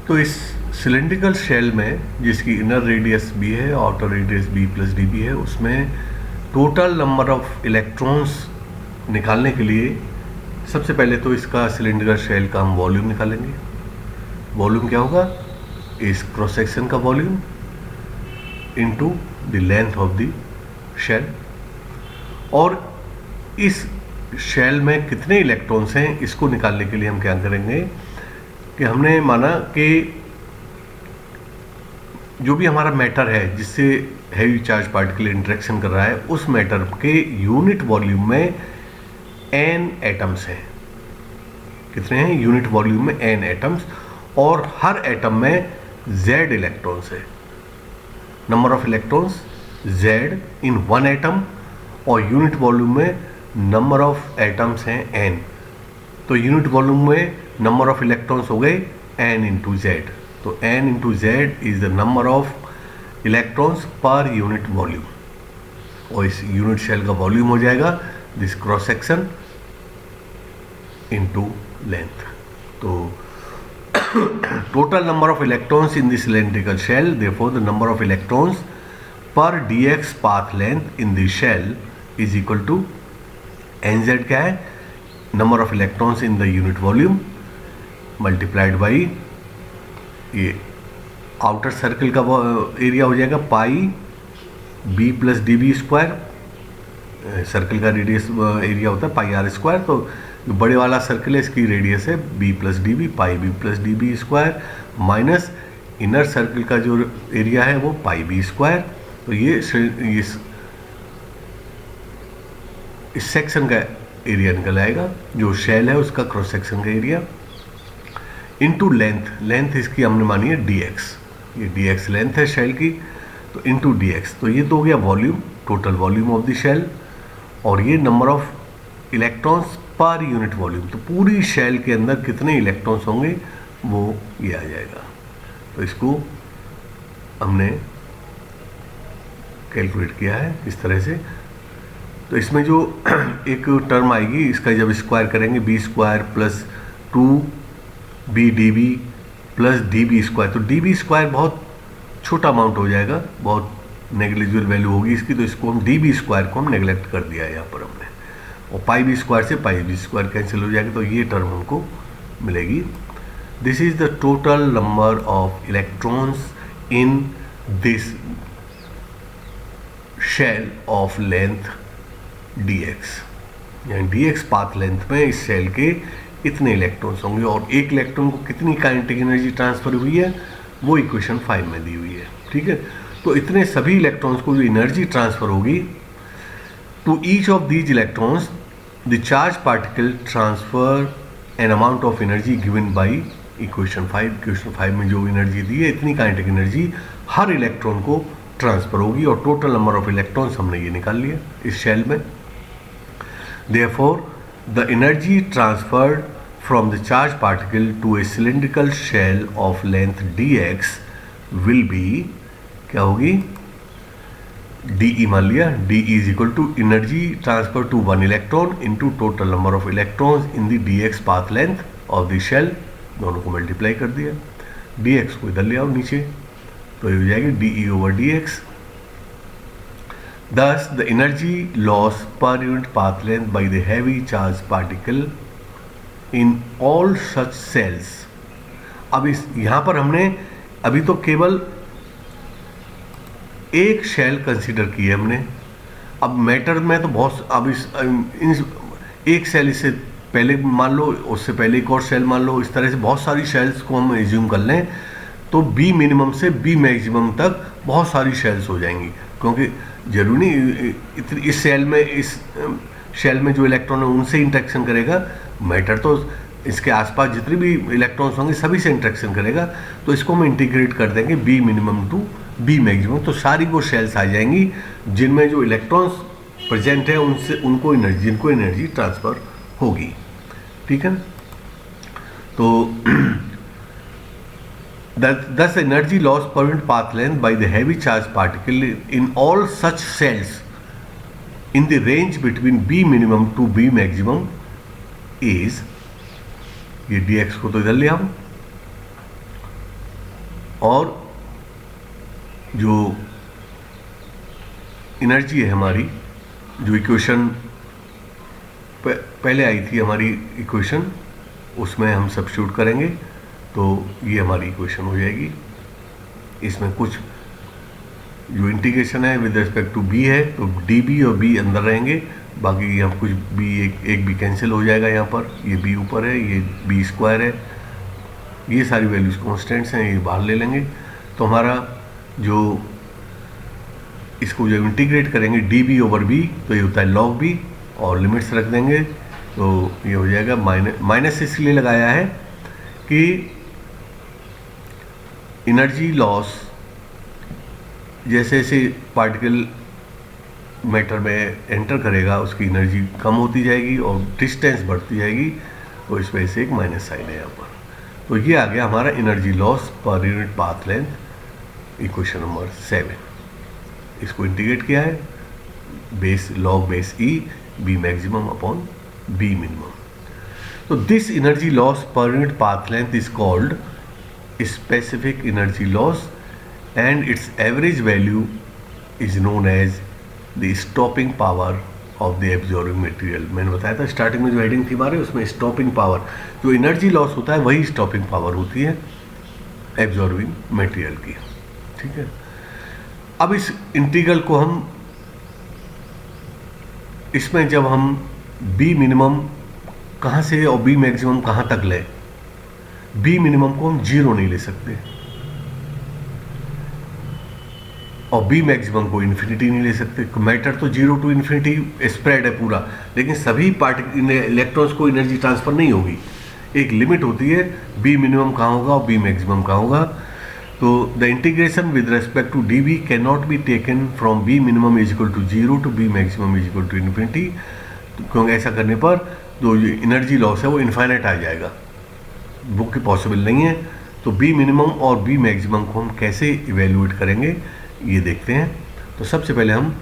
तो इस cylindrical shell में जिसकी इनर रेडियस बी है, outer radius b plus D b है, उसमें टोटल नंबर ऑफ इलेक्ट्रॉन्स निकालने के लिए सबसे पहले तो इसका सिलेंड्रिकल शेल का हम वॉल्यूम निकालेंगे। वॉल्यूम क्या होगा? इस क्रॉस सेक्शन का volume into the length of the shell. और इस शेल में कितने इलेक्ट्रॉन्स हैं इसको निकालने के लिए हम क्या करेंगे कि हमने माना कि जो भी हमारा मैटर है जिससे हैवी चार्ज पार्टिकल इंटरेक्शन कर रहा है, उस मैटर के यूनिट वॉल्यूम में n एटम्स हैं। कितने हैं? यूनिट वॉल्यूम में n एटम्स, और हर एटम में z इलेक्ट्रॉन्स है। Number of electrons z in one atom, और यूनिट वॉल्यूम में नंबर ऑफ एटम्स हैं n। तो यूनिट वॉल्यूम में नंबर ऑफ इलेक्ट्रॉन्स हो गए n इंटू जेड। तो n into Z is the number of electrons per unit volume, और इस यूनिट शेल का वॉल्यूम हो जाएगा this cross section into length. तो total number of electrons in the cylindrical shell, therefore the number of electrons per dx path length in the shell is equal to nz क्या है? number of electrons in the unit volume multiplied by ये outer circle का area हो जाएगा pi b plus D B square. Circle का radius area होता है पाई are square, तो जो बड़े वाला सर्कल है इसकी रेडियस है b plus D B, pi B plus D B square, minus inner circle का जो एरिया है वो पाई बी स्क्वायर। तो ये इस सेक्शन का एरिया निकल आएगा, जो शेल है उसका क्रॉस सेक्शन का एरिया, इनटू लेंथ। लेंथ इसकी हमने मानी है dx, ये dx लेंथ है शेल की, तो इनटू dx। तो ये तो हो गया volume, total volume of the shell, और ये number of electrons per unit volume. तो पूरी शेल के अंदर कितने इलेक्ट्रॉन्स होंगे वो ये आ जाएगा। तो इसको हमने कैलकुलेट किया है इस तरह से। तो इसमें जो एक टर्म आएगी, इसका जब स्क्वायर करेंगे b square plus 2b/db plus d square, तो डी स्क्वायर बहुत छोटा अमाउंट हो जाएगा, बहुत नेग्लिजिबल वैल्यू होगी इसकी, तो इसको हम डी स्क्वायर को हम नेग्लेक्ट कर दिया है यहाँ पर हमने, और पाई बी स्क्वायर से पाई बी स्क्वायर कैंसिल हो जाएगा, तो ये टर्म हमको मिलेगी। This is the total number of electrons in this shell of length dx, यानी dx पाथ लेंथ में इस शेल के इतने इलेक्ट्रॉन्स होंगे, और एक इलेक्ट्रॉन को कितनी काइनेटिक एनर्जी ट्रांसफर हुई है वो इक्वेशन 5 में दी हुई है। ठीक है, तो इतने सभी इलेक्ट्रॉन्स को जो एनर्जी ट्रांसफर होगी, to each of these electrons the charge particle transfer an amount of energy given by equation 5। Equation 5 में जो एनर्जी दी है, इतनी काइनेटिक एनर्जी हर इलेक्ट्रॉन को ट्रांसफर होगी, और टोटल नंबर ऑफ इलेक्ट्रॉन्स हमने ये निकाल लिया इस शेल में। Therefore, the energy transferred from the charged particle to a cylindrical shell of length dx will be क्या होगी? dE मान लिया, dE is equal to energy transfer to one electron into total number of electrons in the dx path length of the shell, दोनों को multiply कर दिया, dx को इधर ले आओ नीचे, तो ये हो जाएगी dE over dx। Thus, the energy loss per unit path length by the heavy charged particle in all such cells। अब इस यहाँ पर हमने अभी तो केवल एक शेल कंसीडर की है हमने, अब मैटर में तो बहुत, अब एक सेल इससे पहले मान लो, उससे पहले एक और सेल मान लो, इस तरह से बहुत सारी शेल्स को हम एज्यूम कर लें, तो बी मिनिमम से बी मैक्सिमम तक बहुत सारी शेल्स हो जाएंगी, क्योंकि जरूरी नहीं इस शेल में जो इलेक्ट्रॉन है उनसे इंटरेक्शन करेगा, मैटर तो इसके आसपास जितने भी इलेक्ट्रॉन्स होंगे सभी से इंटरेक्शन करेगा। तो इसको हम इंटीग्रेट कर देंगे b minimum to B maximum, तो सारी वो शेल्स आ जाएंगी जिनमें जो इलेक्ट्रॉन्स प्रेजेंट है जिनको एनर्जी ट्रांसफर होगी। ठीक है, तो thus energy loss per unit path length by the heavy charged particle in all such cells in the range between B minimum to B maximum is, ये dx को तो इधर ले आओ, और जो एनर्जी है हमारी, जो इक्वेशन पहले आई थी हमारी इक्वेशन, उसमें हम सब्स्टिट्यूट करेंगे तो ये हमारी इक्वेशन हो जाएगी। इसमें कुछ जो इंटीग्रेशन है विद रिस्पेक्ट टू बी है, तो डी बी और बी अंदर रहेंगे, बाकी यहाँ कुछ बी एक बी कैंसिल हो जाएगा। यहाँ पर ये बी ऊपर है, ये बी स्क्वायर है, ये सारी वैल्यूज कॉन्स्टेंट्स हैं, ये बाहर ले लेंगे। तो हमारा जो इसको जब इंटीग्रेट करेंगे डी बी ओवर बी, तो ये होता है लॉग बी, और लिमिट्स रख देंगे तो ये हो जाएगा माइनस इसलिए लगाया है कि एनर्जी लॉस जैसे जैसे पार्टिकल मैटर में एंटर करेगा उसकी एनर्जी कम होती जाएगी और डिस्टेंस बढ़ती जाएगी, तो इस वजह से एक माइनस साइन है यहाँ पर। तो ये आ गया हमारा energy loss per unit path length, equation number 7। इसको इंटीग्रेट किया है, base log base E B maximum upon B minimum. तो this energy loss per unit path length is called specific energy loss and its average value is known as the stopping power of the absorbing material। मैंने बताया था starting में जो heading थी हमारे उसमें stopping power, जो एनर्जी लॉस होता है वही स्टॉपिंग पावर होती है एब्जॉर्बिंग मटेरियल की। ठीक है, अब इस इंटीग्रल को हम इसमें जब हम बी मिनिमम कहाँ से और बी मैक्सिमम कहाँ तक लें, बी मिनिमम को हम जीरो नहीं ले सकते और बी मैक्सिमम को इन्फिनिटी नहीं ले सकते। मैटर तो जीरो टू इन्फिनिटी स्प्रेड है पूरा, लेकिन सभी इलेक्ट्रॉन्स को एनर्जी ट्रांसफर नहीं होगी, एक लिमिट होती है बी मिनिमम कहाँ होगा और बी मैक्सिमम कहाँ होगा। तो the integration with respect to d b can not be taken from b minimum is equal to zero to B maximum is equal to infinity, क्योंकि ऐसा करने पर जो एनर्जी लॉस है वो इन्फाइनाइट आ जाएगा, बुक की पॉसिबल नहीं है। तो बी मिनिमम और बी मैक्सिमम को हम कैसे इवेल्युएट करेंगे ये देखते हैं। तो सबसे पहले हम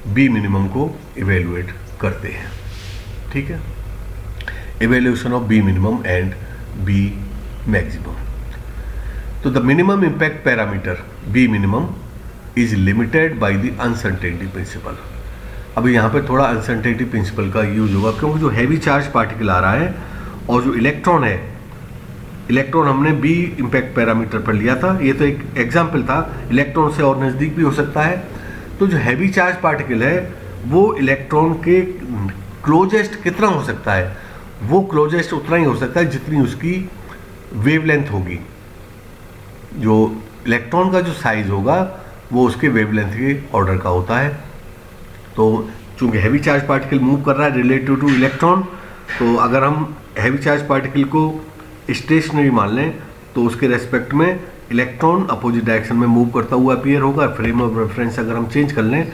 बी मिनिमम को इवेल्युएट करते हैं। ठीक है, evaluation of B minimum and B maximum. तो the minimum impact parameter B minimum is limited by the uncertainty principle. अभी यहाँ पे थोड़ा अनसर्टेनिटी प्रिंसिपल का यूज होगा, क्योंकि जो हैवी चार्ज पार्टिकल आ रहा है और जो इलेक्ट्रॉन है, इलेक्ट्रॉन हमने बी इम्पैक्ट पैरामीटर पर लिया था, ये तो एक एग्जाम्पल था, इलेक्ट्रॉन से और नज़दीक भी हो सकता है। तो जो हैवी चार्ज पार्टिकल है वो इलेक्ट्रॉन के क्लोजेस्ट कितना हो सकता है, वो क्लोजेस्ट उतना ही हो सकता है जितनी उसकी वेवलेंथ होगी। जो इलेक्ट्रॉन का जो साइज होगा वो उसके वेवलेंथ के ऑर्डर का होता है। तो चूंकि हैवी चार्ज पार्टिकल मूव कर रहा है रिलेटिव टू इलेक्ट्रॉन, तो अगर हम हैवी चार्ज पार्टिकल को स्टेशनरी मान लें तो उसके रेस्पेक्ट में इलेक्ट्रॉन अपोजिट डायरेक्शन में मूव करता हुआ अपीयर होगा। फ्रेम ऑफ रेफरेंस अगर हम चेंज कर लें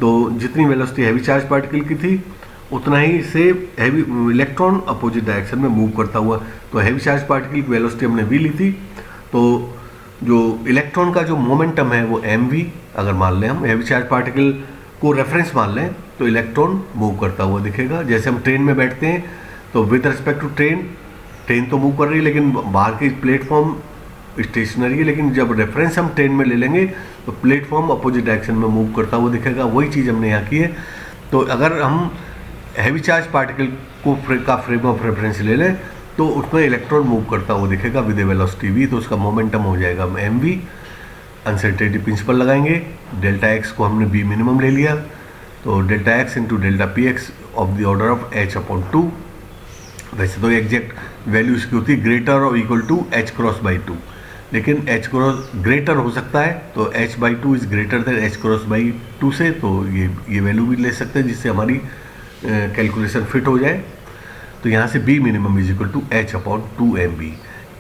तो जितनी वेलोसिटी हैवी चार्ज पार्टिकल की थी उतना ही से हैवी इलेक्ट्रॉन अपोजिट डायरेक्शन में मूव करता हुआ। तो हैवी चार्ज पार्टिकल की वेलोसिटी हमने वी ली थी, तो जो इलेक्ट्रॉन का जो मोमेंटम है वो एम वी, अगर मान लें हम हैवी चार्ज पार्टिकल को रेफरेंस मान लें तो इलेक्ट्रॉन मूव करता हुआ दिखेगा। जैसे हम ट्रेन में बैठते हैं तो विद रिस्पेक्ट टू ट्रेन तो मूव कर रही है, लेकिन बाहर की प्लेटफॉर्म स्टेशनरी है, लेकिन जब रेफरेंस हम ट्रेन में ले लेंगे तो प्लेटफॉर्म अपोजिट डायरेक्शन में मूव करता हुआ दिखेगा। वही चीज़ हमने यहाँ की है। तो अगर हम हैवी चार्ज पार्टिकल को का फ्रेम ऑफ रेफरेंस ले लें तो उसमें इलेक्ट्रॉन मूव करता हुआ दिखेगा विद वेलोसिटी वी, तो उसका मोमेंटम हो जाएगा एम वी। अनसर्टेनिटी प्रिंसिपल लगाएंगे, डेल्टा एक्स को हमने बी मिनिमम ले लिया, तो delta x into delta P x of the order of H upon 2। वैसे तो एग्जैक्ट वैल्यू इसकी होती है ग्रेटर और equal to H cross by 2, लेकिन एच क्रॉस ग्रेटर हो सकता है तो H by 2 is greater than H cross by 2 से, तो ये वैल्यू भी ले सकते हैं जिससे हमारी कैलकुलेशन फिट हो जाए। तो यहाँ से B minimum is equal to H upon 2 M B.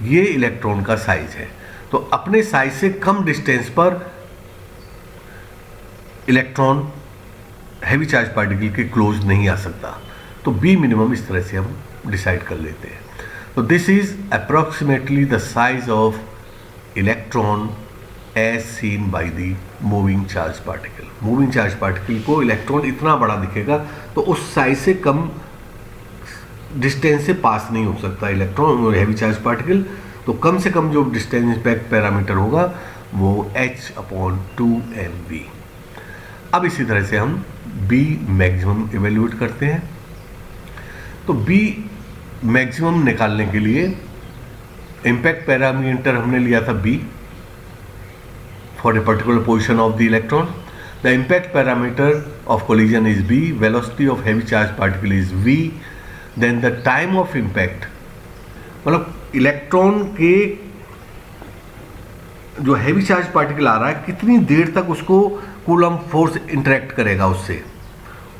ये इलेक्ट्रॉन का साइज है। तो अपने साइज से कम डिस्टेंस पर इलेक्ट्रॉन हैवी चार्ज पार्टिकल के क्लोज नहीं आ सकता, तो बी मिनिमम इस तरह से हम डिसाइड कर लेते हैं। तो this is approximately the size of electron as seen by the moving charge particle. Moving charge particle को इलेक्ट्रॉन इतना बड़ा दिखेगा, तो उस साइज से कम डिस्टेंस से पास नहीं हो सकता इलेक्ट्रॉन और हैवी चार्ज पार्टिकल। तो तो कम से कम जो डिस्टेंस इम्पैक्ट पैरामीटर होगा वो h/2mv। अब इसी तरह से हम बी मैक्सिमम इवेल्यूएट करते हैं। तो बी मैक्सिमम निकालने के लिए इम्पैक्ट पैरामीटर हमने लिया था B for a particular position of the electron. The impact parameter of collision is B, velocity of heavy charge particle is v, then the time of impact, मतलब electron के जो heavy charge particle आ रहा है कितनी देर तक उसको coulomb force interact करेगा उससे,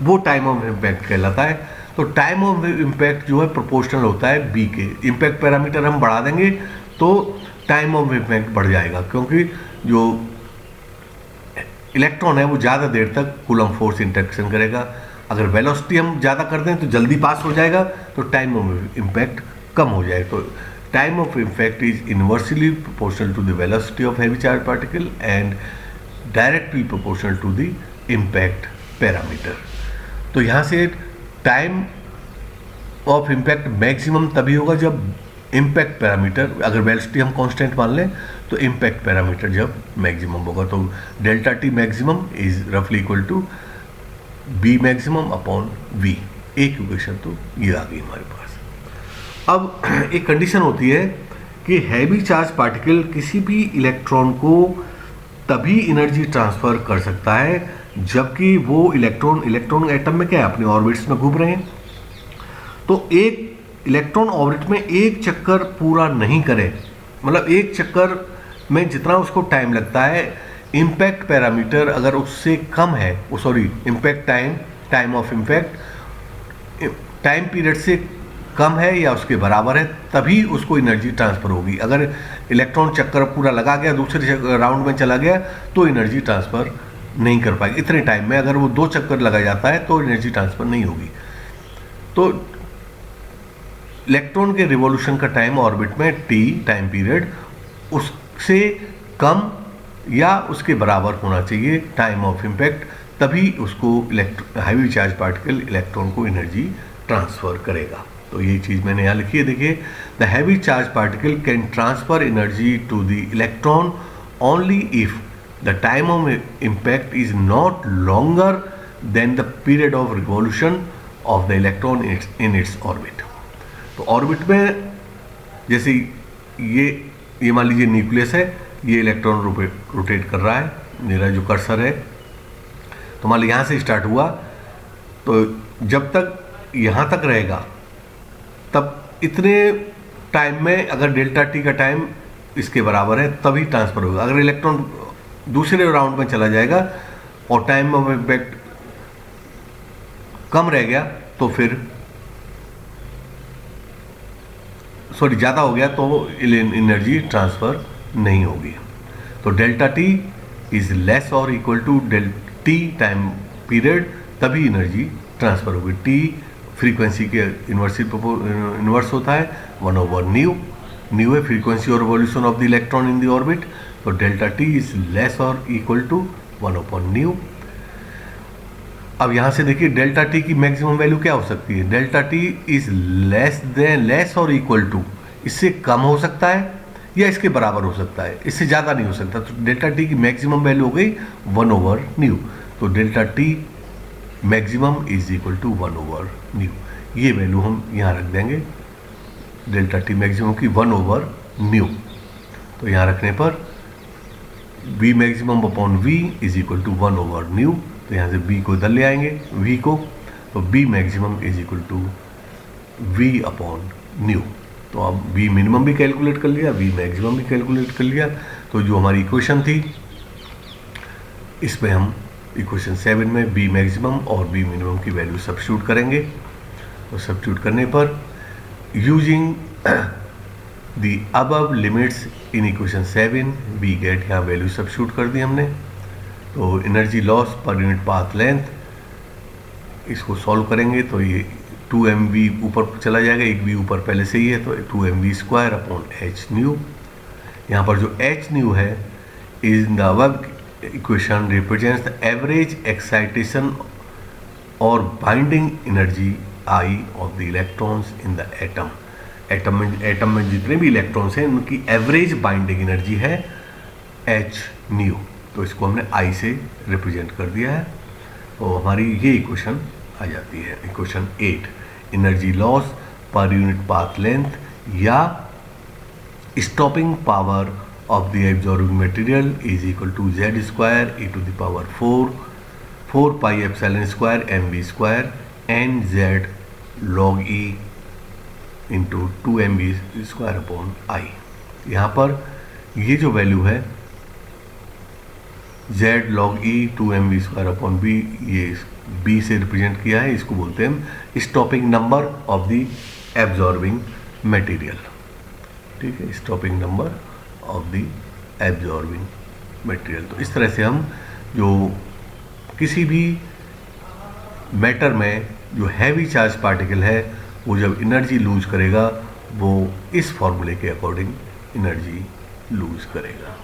वो टाइम ऑफ इम्पैक्ट कहलाता है। तो टाइम ऑफ इम्पैक्ट जो है प्रोपोर्शनल होता है बी के। इम्पैक्ट पैरामीटर हम बढ़ा देंगे तो टाइम ऑफ इम्पैक्ट बढ़ जाएगा, क्योंकि जो इलेक्ट्रॉन है वो ज़्यादा देर तक कूलम फोर्स इंटरेक्शन करेगा। अगर वेलोसिटी हम ज़्यादा कर दें तो जल्दी पास हो जाएगा, तो टाइम ऑफ इम्पैक्ट कम हो जाए। तो time of impact is inversely proportional to the velocity of heavy charge particle and directly proportional to the impact parameter. तो यहाँ से टाइम ऑफ इम्पैक्ट मैक्सिमम तभी होगा जब इम्पैक्ट पैरामीटर, अगर वेलोसिटी हम कांस्टेंट मान लें तो इम्पैक्ट पैरामीटर जब मैक्सिमम होगा। तो डेल्टा टी मैक्सिमम इज रफली equal to B maximum upon V. एक इक्वेशन तो ये आ गई हमारे पास। अब एक कंडीशन होती है कि हैवी चार्ज पार्टिकल किसी भी इलेक्ट्रॉन को तभी एनर्जी ट्रांसफर कर सकता है जबकि वो इलेक्ट्रॉन एटम में क्या है, अपने ऑर्बिट्स में घूम रहे हैं। तो एक इलेक्ट्रॉन ऑर्बिट में एक चक्कर पूरा नहीं करे, मतलब एक चक्कर में जितना उसको टाइम लगता है, इम्पैक्ट पैरामीटर अगर उससे कम है, impact time of impact time period से कम है या उसके बराबर है, तभी उसको एनर्जी ट्रांसफ़र होगी। अगर इलेक्ट्रॉन चक्कर पूरा लगा गया, दूसरे राउंड में चला गया, तो एनर्जी ट्रांसफ़र नहीं कर पाएगी इतने टाइम में। अगर वो 2 चक्कर लगा जाता है तो एनर्जी ट्रांसफ़र नहीं होगी। तो इलेक्ट्रॉन के रिवॉल्यूशन का टाइम ऑर्बिट में टी टाइम पीरियड उससे कम या उसके बराबर होना चाहिए टाइम ऑफ इम्पैक्ट, तभी उसको हैवी चार्ज पार्टिकल इलेक्ट्रॉन को एनर्जी ट्रांसफ़र करेगा। तो ये चीज़ मैंने यहाँ लिखी है, देखिए, the heavy charge particle can transfer energy to the electron only if the time of impact is not longer than the period of revolution of the electron in its orbit. तो ऑर्बिट में जैसे ये मान लीजिए nucleus है, ये electron rotate कर रहा है, मेरा जो कर्सर है, तो मान लीजिए यहाँ से स्टार्ट हुआ, तो जब तक यहाँ तक रहेगा तब इतने टाइम में अगर डेल्टा टी का टाइम इसके बराबर है तभी ट्रांसफ़र होगा। अगर इलेक्ट्रॉन दूसरे राउंड में चला जाएगा और टाइम ऑफ इम्पैक्ट कम रह गया तो फिर ज़्यादा हो गया तो एनर्जी ट्रांसफ़र नहीं होगी। तो डेल्टा टी इज़ लेस और equal to T time period, तभी एनर्जी ट्रांसफ़र होगी। टी फ्रीक्वेंसी के इन्वर्स होता है 1/न्यू। न्यू है फ्रीक्वेंसी और revolution of the electron in the orbit. तो डेल्टा टी इज लेस और इक्वल टू 1/न्यू। अब यहाँ से देखिए डेल्टा टी की मैक्सिमम वैल्यू क्या हो सकती है। डेल्टा टी इज लेस और इक्वल टू, इससे कम हो सकता है या इसके बराबर हो सकता है, इससे ज़्यादा नहीं हो सकता। तो डेल्टा टी की मैक्सिमम वैल्यू हो गई 1/न्यू। तो delta T maximum is equal to 1/न्यू। ये वैल्यू हम यहाँ रख देंगे, डेल्टा टी मैक्सिमम की 1/न्यू। तो यहाँ रखने पर v maximum upon v is equal to 1/न्यू। तो यहाँ से b को इधर ले आएंगे v को, तो b maximum is equal to v/न्यू। तो अब v मिनिमम भी कैलकुलेट कर लिया, v मैक्सिमम भी कैलकुलेट कर लिया। तो जो हमारी इक्वेशन थी इसमें हम इक्वेशन 7 में b मैक्सिमम और b मिनिमम की वैल्यू सब्स्टिट्यूट करेंगे। तो सब्स्टिट्यूट करने पर using the above limits in equation 7 we get, यहाँ वैल्यू सब्स्टिट्यूट कर दी हमने। तो energy loss per unit path length, इसको सॉल्व करेंगे तो ये 2mv ऊपर चला जाएगा, एक v ऊपर पहले से ही है, तो 2mv² अपॉन h न्यू। यहाँ पर जो h न्यू है is in the above equation represents the average excitation और binding energy I of the electrons in the atom। Atom में जितने भी इलेक्ट्रॉन्स हैं उनकी एवरेज बाइंडिंग एनर्जी है एच न्यू। तो इसको हमने आई से रिप्रेजेंट कर दिया है। तो हमारी ये इक्वेशन आ जाती है, equation 8, energy loss per unit path length या stopping power of the absorbing material is equal to Z square E to the power 4 pi epsilon square M V square N Z log E into 2mv square upon I. यहाँ पर ये जो value है z log e 2mv square upon B, ये b से represent किया है, इसको बोलते हैं हम stopping number of the absorbing material. ठीक है, stopping number of the absorbing material. तो इस तरह से हम जो किसी भी मैटर में जो हैवी चार्ज पार्टिकल है वो जब एनर्जी लूज करेगा वो इस फॉर्मूले के अकॉर्डिंग एनर्जी लूज करेगा।